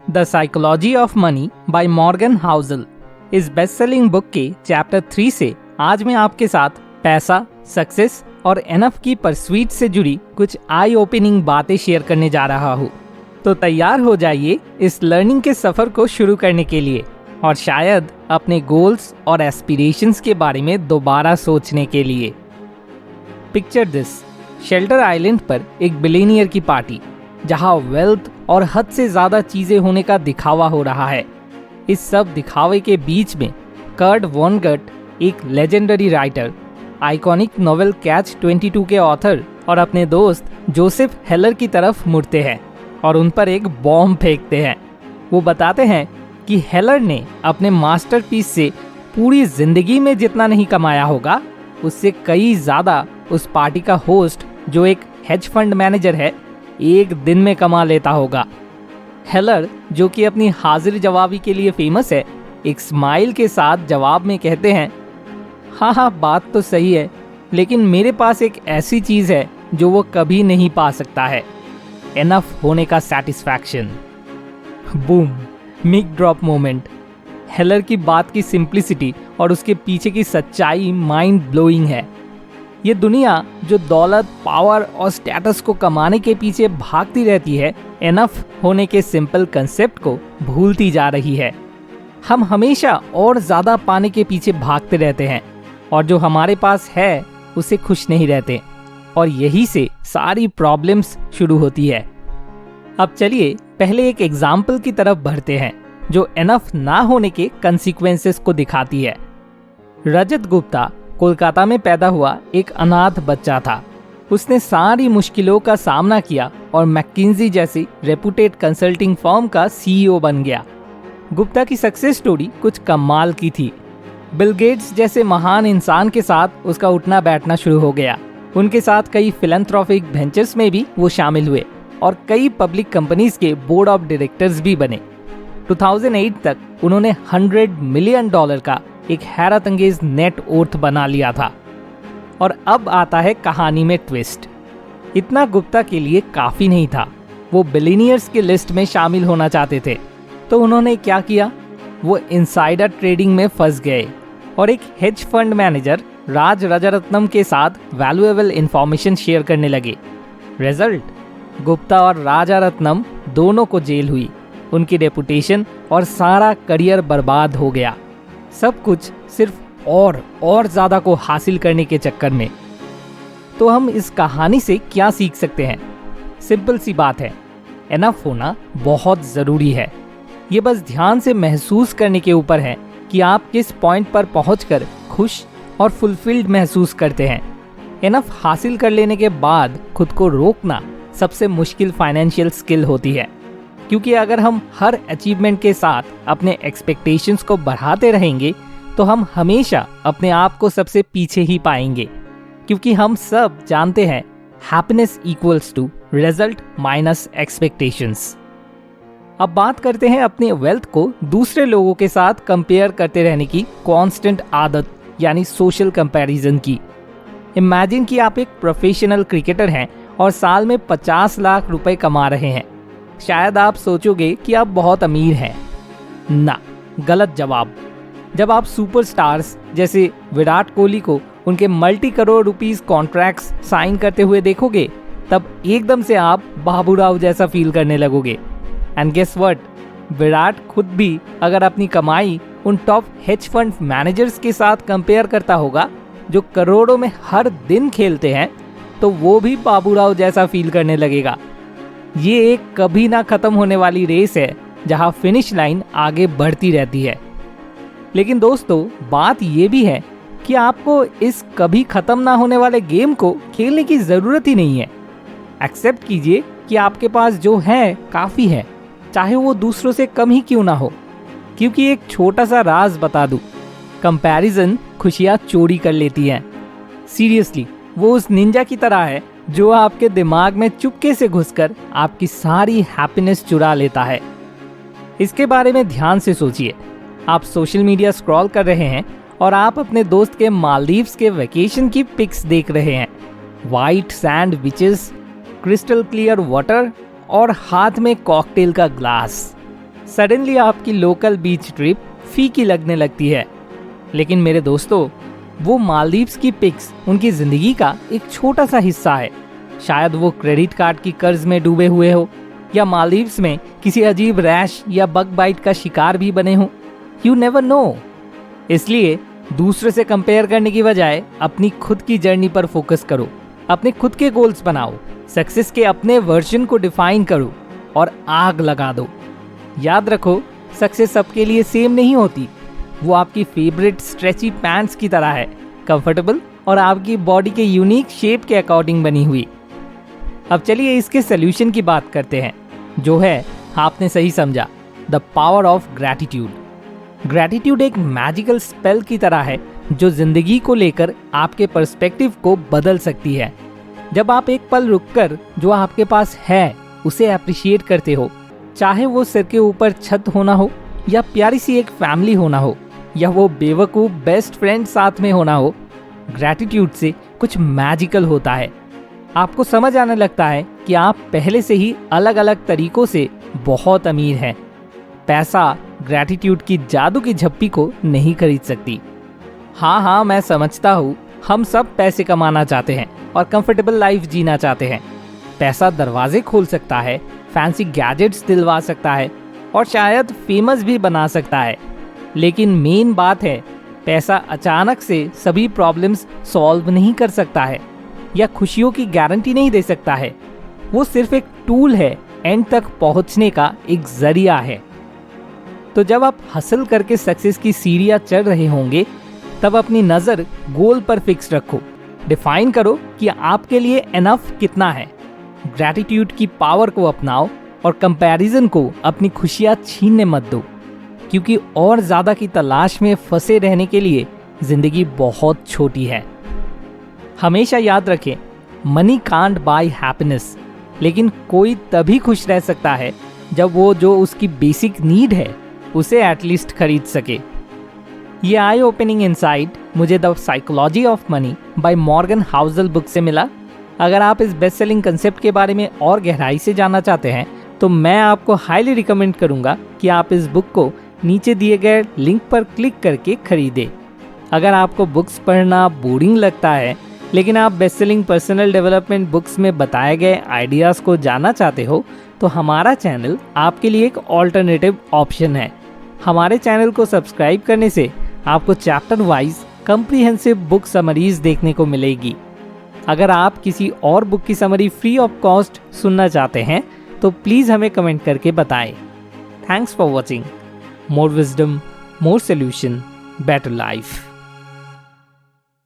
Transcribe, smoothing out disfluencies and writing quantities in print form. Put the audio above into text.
The psychology of money by Morgan Housel इस best selling book के chapter 3 से आज मैं आपके साथ पैसा, सक्सेस और एनफ की परस्वीट से जुड़ी कुछ आई ओपनिंग बातें शेयर करने जा रहा हूँ। तो तैयार हो जाइए इस लर्निंग के सफर को शुरू करने के लिए और शायद अपने गोल्स और एस्पिरेशंस के बारे में दोबारा सोचने के लिए। पिक्चर दिस, शेल्टर आइलैंड पर एक बिलियनियर की पार्टी जहां वेल्थ और हद से ज्यादा चीजें होने का दिखावा हो रहा है। इस सब दिखावे के बीच में कर्ट वॉनगट, एक legendary writer, iconic novel catch 22 के ऑथर और अपने दोस्त जोसेफ हेलर की तरफ मुड़ते हैं और उन पर एक बॉम्ब फेंकते हैं। वो बताते हैं कि हेलर ने अपने मास्टरपीस से पूरी जिंदगी में जितना नहीं कमाया होगा उससे कई ज्यादा उस पार्टी का होस्ट, जो एक हेज फंड मैनेजर है, एक दिन में कमा लेता होगा। हेलर, जो कि अपनी हाजिर जवाबी के लिए फेमस है, एक स्माइल के साथ जवाब में कहते हैं, हाँ, बात तो सही है, लेकिन मेरे पास एक ऐसी चीज है जो वो कभी नहीं पा सकता है, एनफ होने का satisfaction. Boom, Mick drop moment. हेलर की बात की सिंप्लिसिटी और उसके पीछे की सच्चाई माइंड ब्लोइंग है। ये दुनिया जो दौलत, पावर और स्टेटस को कमाने के पीछे भागती रहती है, एनफ होने के सिंपल कंसेप्ट को भूलती जा रही है। हम हमेशा और ज्यादा पाने के पीछे भागते रहते हैं और जो हमारे पास है उसे खुश नहीं रहते, और यही से सारी प्रॉब्लम्स शुरू होती है। अब चलिए पहले एक एग्जाम्पल की तरफ बढ़ते हैं जो एनफ ना होने के कंसिक्वेंसेस को दिखाती है। रजत गुप्ता कोलकाता में पैदा हुआ एक अनाथ बच्चा था। उसने सारी मुश्किलों का सामना किया और मैकिन्जी जैसी रेपुटेड कंसल्टिंग फर्म का सीईओ बन गया। गुप्ता की सक्सेस स्टोरी कुछ कमाल की थी। बिल गेट्स जैसे महान इंसान के साथ उसका उठना बैठना शुरू हो गया। उनके साथ कई फिलैंथ्रोपिक वेंचर्स में भी वो शामिल हुए और कई पब्लिक कंपनीज के बोर्ड ऑफ डायरेक्टर्स भी बने। 2008 तक उन्होंने $100 मिलियन का एक हैरत अंगेज नेट वर्थ बना लिया था। और अब आता है कहानी में ट्विस्ट। इतना गुप्ता के लिए काफी नहीं था। वो बिलियनियर्स की लिस्ट में शामिल होना चाहते थे। तो उन्होंने क्या किया? वो इनसाइडर ट्रेडिंग में फंस गए और एक हेज फंड मैनेजर राज राजारत्नम के साथ वैल्यूएबल इंफॉर्मेशन शेयर करने लगे। रिजल्ट, गुप्ता और राजारत्नम दोनों को जेल हुई। उनकी रेपुटेशन और सारा करियर बर्बाद हो गया। सब कुछ सिर्फ और ज्यादा को हासिल करने के चक्कर में। तो हम इस कहानी से क्या सीख सकते हैं? सिंपल सी बात है, एनफ होना बहुत जरूरी है। ये बस ध्यान से महसूस करने के ऊपर है कि आप किस पॉइंट पर पहुंचकर खुश और फुलफिल्ड महसूस करते हैं। एनफ हासिल कर लेने के बाद खुद को रोकना सबसे मुश्किल फाइनेंशियल स्किल होती है, क्योंकि अगर हम हर अचीवमेंट के साथ अपने एक्सपेक्टेशंस को बढ़ाते रहेंगे तो हम हमेशा अपने आप को सबसे पीछे ही पाएंगे, क्योंकि हम सब जानते हैं happiness equals to result minus expectations. अब बात करते हैं अपने वेल्थ को दूसरे लोगों के साथ कंपेयर करते रहने की कांस्टेंट आदत, यानी सोशल कंपैरिजन की। इमेजिन कि आप एक प्रोफेशनल क्रिकेटर हैं और साल में 50 लाख रुपए कमा रहे हैं। शायद आप सोचोगे कि आप बहुत अमीर हैं। ना, गलत जवाब। जब आप सुपरस्टार्स जैसे विराट कोहली को उनके multi crore rupees contracts sign करते हुए देखोगे, तब एकदम से आप बाबूराव जैसा फील करने लगोगे। एंड गेस व्हाट, विराट खुद भी अगर अपनी कमाई उन टॉप हेज फंड मैनेजर्स के साथ कंपेयर करता होगा जो करोड़ों में हर दिन खेलते हैं, तो वो भी बाबूराव जैसा फील करने लगेगा। ये एक कभी ना खत्म होने वाली रेस है जहां फिनिश लाइन आगे बढ़ती रहती है। लेकिन दोस्तों, बात ये भी है कि आपको इस कभी खत्म ना होने वाले गेम को खेलने की जरूरत ही नहीं है। एक्सेप्ट कीजिए कि आपके पास जो है काफी है, चाहे वो दूसरों से कम ही क्यों ना हो। क्योंकि एक छोटा सा राज बता दूं, कंपैरिजन खुशियां चोरी कर लेती हैं। सीरियसली, वो उस निंजा की तरह है जो आपके दिमाग में चुपके से घुसकर आपकी सारी हैप्पीनेस चुरा लेता है। इसके बारे में ध्यान से सोचिए। आप सोशल मीडिया स्क्रॉल कर रहे हैं और आप अपने दोस्त के मालदीव्स के वेकेशन की पिक्स देख रहे हैं। White sand beaches, crystal clear water और हाथ में कॉकटेल का ग्लास। सडनली आपकी लोकल बीच ट्रिप फीकी लगने लगती है। लेकिन मेरे दोस्तों, वो मालदीव्स की पिक्स उनकी जिंदगी का एक छोटा सा हिस्सा है। शायद वो क्रेडिट कार्ड की कर्ज में डूबे हुए हो, या मालदीव्स में किसी अजीब रैश या बग बाइट का शिकार भी बने हो। You never know. इसलिए दूसरे से कंपेयर करने की बजाय अपनी खुद की जर्नी पर फोकस करो। अपने खुद के गोल्स बनाओ, सक्सेस के अपने वर्जन को डिफाइन करो और आग लगा दो। याद रखो, सक्सेस सबके लिए सेम नहीं होती। वो आपकी फेवरेट स्ट्रेची पैंट्स की तरह है, कंफर्टेबल और आपकी बॉडी के यूनिक शेप के अकॉर्डिंग बनी हुई। अब चलिए इसके सोल्यूशन की बात करते हैं, जो है, आपने सही समझा, the power of gratitude. Gratitude एक मैजिकल स्पेल की तरह है जो जिंदगी को लेकर आपके पर्सपेक्टिव को बदल सकती है। जब आप एक पल रुककर जो आपके पास है उसे अप्रिशिएट करते हो, चाहे वो सिर के ऊपर छत होना हो, या प्यारी सी एक फैमिली होना हो, या वो बेवकूफ बेस्ट फ्रेंड साथ में होना हो, ग्रैटिट्यूड से कुछ मैजिकल होता है। आपको समझ आने लगता है कि आप पहले से ही अलग अलग तरीकों से बहुत अमीर हैं। पैसा ग्रैटिट्यूड की जादू की झप्पी को नहीं खरीद सकती। हाँ, मैं समझता हूँ, हम सब पैसे कमाना चाहते हैं और कंफर्टेबल लाइफ जीना चाहते हैं। पैसा दरवाजे खोल सकता है, फैंसी गैजेट्स दिलवा सकता है और शायद फेमस भी बना सकता है। लेकिन मेन बात है, पैसा अचानक से सभी प्रॉब्लम्स सॉल्व नहीं कर सकता है या खुशियों की गारंटी नहीं दे सकता है। वो सिर्फ एक टूल है, एंड तक पहुंचने का एक जरिया है। तो जब आप हसल करके सक्सेस की सीढ़ियां चढ़ रहे होंगे, तब अपनी नज़र गोल पर फिक्स रखो। डिफाइन करो कि आपके लिए एनफ कितना है। ग्रैटिट्यूड की पावर को अपनाओ और कंपैरिजन को अपनी खुशियां छीनने मत दो, क्योंकि और ज़्यादा की तलाश में फंसे रहने के लिए जिंदगी बहुत छोटी है। हमेशा याद रखें, मनी कांट बाय हैप्पीनेस, लेकिन कोई तभी खुश रह सकता है जब वो जो उसकी बेसिक नीड है उसे एटलीस्ट खरीद सके। ये आई ओपनिंग इनसाइट मुझे the psychology of money by Morgan Housel book से मिला। अगर आप इस बेस्ट सेलिंग कंसेप्ट के बारे में और गहराई से जानना चाहते हैं तो मैं आपको हाईली रिकमेंड करूंगा कि आप इस बुक को नीचे दिए गए लिंक पर क्लिक करके खरीदें। अगर आपको बुक्स पढ़ना बोरिंग लगता है, लेकिन आप best selling personal development books में बताए गए आइडियाज़ को जानना चाहते हो, तो हमारा चैनल आपके लिए एक ऑल्टरनेटिव ऑप्शन है। हमारे चैनल को सब्सक्राइब करने से आपको chapter wise comprehensive book summaries देखने को मिलेगी। अगर आप किसी और बुक की समरी फ्री ऑफ कॉस्ट सुनना चाहते हैं तो प्लीज़ हमें कमेंट करके बताएं। Thanks for watching. More wisdom, more solution, better life.